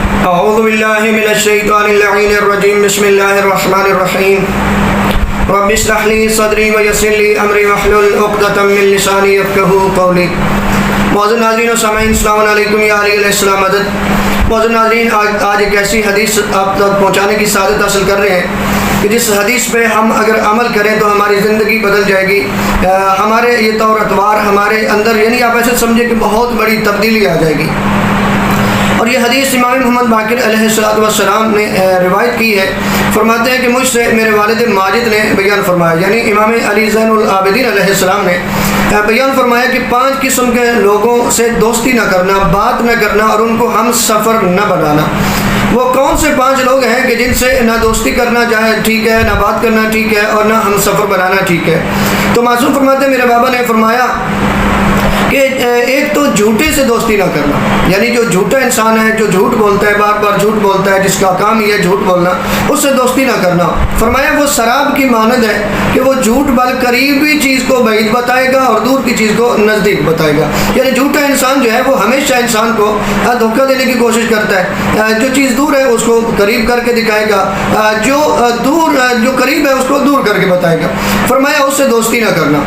اعوذ باللہ من الشیطان اللعین الرجیم بسم اللہ الرحمن الرحیم رب اشرح لی صدری ویسر لی امری واحلل عقدۃ من لسانی یفقہوا قولی۔ معزز ناظرین و سامعین السلام علیکم یا علیہ السلام مدد۔ معزز ناظرین، آج ایک ایسی حدیث آپ تک پہنچانے کی سعادت حاصل کر رہے ہیں کہ جس حدیث پہ ہم اگر عمل کریں تو ہماری زندگی بدل جائے گی، ہمارے یہ طور اتوار ہمارے اندر، یعنی آپ ایسے سمجھے کہ بہت بڑی تبدیلی آ جائے گی۔ اور یہ حدیث امام محمد باقر علیہ السلام نے روایت کی ہے۔ فرماتے ہیں کہ مجھ سے میرے والد ماجد نے بیان فرمایا، یعنی امام علی زین العابدین علیہ السلام نے بیان فرمایا کہ 5 قسم کے لوگوں سے دوستی نہ کرنا، بات نہ کرنا اور ان کو ہم سفر نہ بنانا۔ وہ کون سے 5 لوگ ہیں کہ جن سے نہ دوستی کرنا چاہے ٹھیک ہے، نہ بات کرنا ٹھیک ہے اور نہ ہم سفر بنانا ٹھیک ہے؟ تو معصوم فرماتے ہیں میرے بابا نے فرمایا کہ ایک تو جھوٹے سے دوستی نہ کرنا، یعنی جو جھوٹا انسان ہے، جو جھوٹ بولتا ہے، بار بار جھوٹ بولتا ہے، جس کا کام ہی ہے جھوٹ بولنا، اس سے دوستی نہ کرنا۔ فرمایا وہ شراب کی مانند ہے کہ وہ جھوٹ بل قریبی چیز کو بعید بتائے گا اور دور کی چیز کو نزدیک بتائے گا۔ یعنی جھوٹا انسان جو ہے وہ ہمیشہ انسان کو دھوکہ دینے کی کوشش کرتا ہے، جو چیز دور ہے اس کو قریب کر کے دکھائے گا، جو قریب ہے اس کو دور کر کے بتائے گا۔ فرمایا اس سے دوستی نہ کرنا۔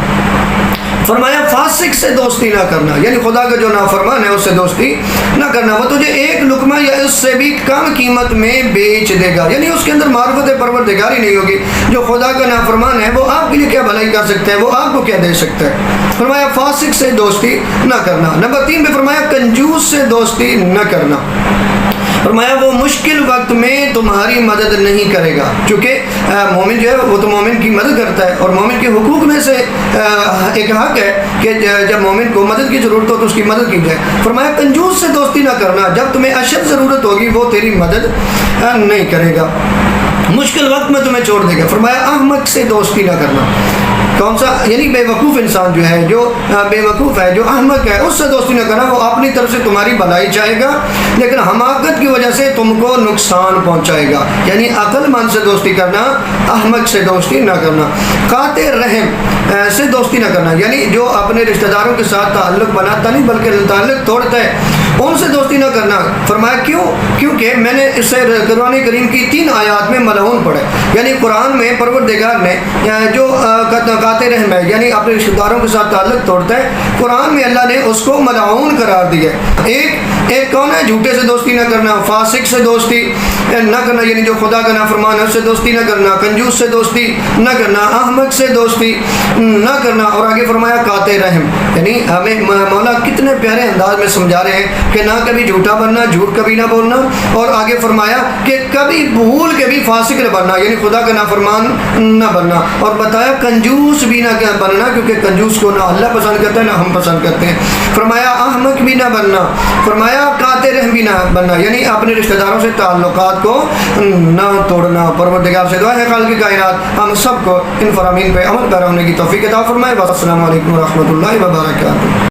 فرمایا فاسق سے دوستی نہ کرنا، یعنی خدا کا جو نافرمان ہے اس سے دوستی نہ کرنا۔ وہ تجھے ایک لقمہ یا اس سے بھی کم قیمت میں بیچ دے گا، یعنی اس کے اندر معرفت پروردگاری نہیں ہوگی۔ جو خدا کا نافرمان ہے وہ آپ کے لیے کیا بھلائی کر سکتا ہے، وہ آپ کو کیا دے سکتا ہے؟ فرمایا فاسق سے دوستی نہ کرنا۔ نمبر 3 پہ فرمایا کنجوس سے دوستی نہ کرنا۔ فرمایا وہ مشکل وقت میں تمہاری مدد نہیں کرے گا، کیونکہ مومن جو ہے وہ تو مومن کی مدد کرتا ہے، اور مومن کے حقوق میں سے ایک حق ہے کہ جب مومن کو مدد کی ضرورت ہو تو اس کی مدد کی جائے۔ فرمایا کنجوس سے دوستی نہ کرنا، جب تمہیں اشد ضرورت ہوگی وہ تیری مدد نہیں کرے گا، مشکل وقت میں تمہیں چھوڑ دے گا۔ فرمایا احمق سے دوستی نہ کرنا۔ کون سا؟ یعنی بے وقوف انسان جو ہے، جو بے وقوف ہے، جو احمق ہے، اس سے دوستی نہ کرنا۔ وہ اپنی طرف سے تمہاری بھلائی چاہے گا لیکن حماقت کی وجہ سے تم کو نقصان پہنچائے گا۔ یعنی عقل مند سے دوستی کرنا، احمق سے دوستی نہ کرنا۔ قاطع رحم سے دوستی نہ کرنا، یعنی جو اپنے رشتہ داروں کے ساتھ تعلق بناتا نہیں بلکہ تعلق توڑتا ہے، ان سے دوستی نہ کرنا۔ فرمایا کیوں؟ کیونکہ میں نے اس سے قرآن کریم کی 3 آیات میں ملعون پڑھے، یعنی قرآن میں پروردگار نے جو قاطع رحم ہے، یعنی اپنے رشتہ داروں کے ساتھ تعلق توڑتا ہے، قرآن میں اللہ نے اس کو ملعون قرار دیا ہے۔ ایک کون ہے؟ جھوٹے سے دوستی نہ کرنا، فاسق سے دوستی نہ کرنا، یعنی جو خدا کا نافرمان ہے اس سے دوستی نہ کرنا، کنجوس سے دوستی نہ کرنا، احمق سے دوستی نہ کرنا، اور آگے فرمایا قاطع رحم۔ یعنی ہمیں مولا کتنے پیارے انداز میں سمجھا رہے ہیں کہ نہ کبھی جھوٹا بننا، جھوٹ کبھی نہ بولنا، اور آگے فرمایا کہ کبھی بھول کے بھی فاسق نہ بننا، یعنی خدا کا نافرمان نہ بننا، اور بتایا کنجوس بھی نہ بننا، کیونکہ کنجوس کو نہ اللہ پسند کرتا ہے نہ ہم پسند کرتے ہیں۔ فرمایا احمق بھی نہ بننا، فرمایا قاطع رحم بھی نہ بننا، یعنی اپنے رشتہ داروں سے تعلقات کو نہ توڑنا۔ پروردگار سے دعا ہے خالق کائنات ہم سب کو ان فرامین پہ عمل پیرا ہونے کی توفیق عطا فرمائے۔ السلام علیکم ورحمۃ اللہ وبرکاتہ۔